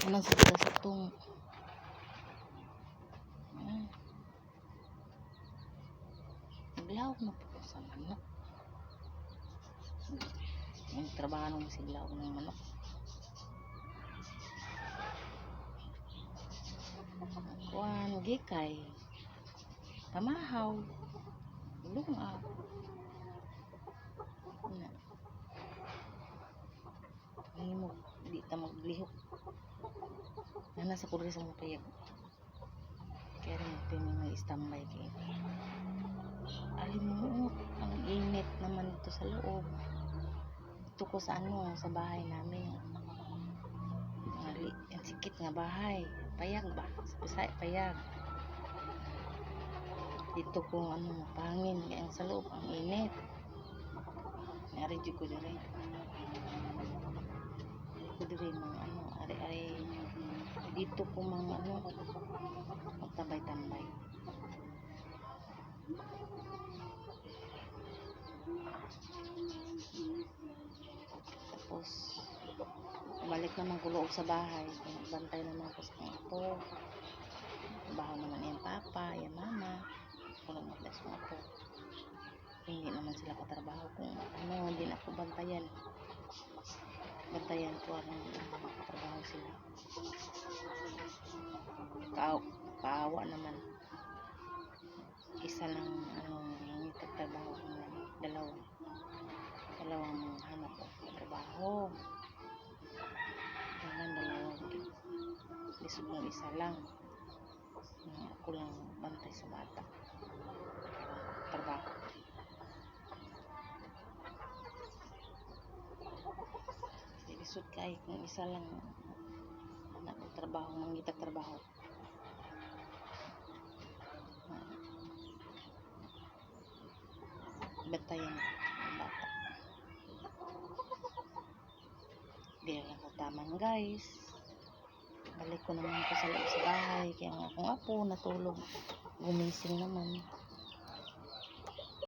Ano sa itong siglaw na po sa manok. Yung trabaho ng siglaw ng manok. Kuan gikay pamahaw lunga na himog di ta maglihok na sa kudre sa mga payag kaya rin mga standby kay alimuot ang init naman dito sa loob dito ko sa sa bahay namin ang sikit nga bahay payag ba sa payag dito ko pangin kaya sa loob ang init naridyo ko dire mga ari dito ko mga magtabay-tambay tapos balik naman ko loob sa bahay bantay naman ko sa mga apo trabaho naman yung papa yung mama walang maglas mga apo hindi naman sila katrabaho kung hindi na ako bantayan ko ang makatrabaho sila kaawa naman isa lang yung katrabaho ko dalawang hanap ko trabaho dalawang lisod ng isa lang ako lang bantay sa bata trabaho lisod kay kung isa lang anak ng trabaho mangita trabaho bantayan ang bata di lang ko taman guys balik ko naman ko sa loob sa bahay kaya nga akong apo natulog gumising naman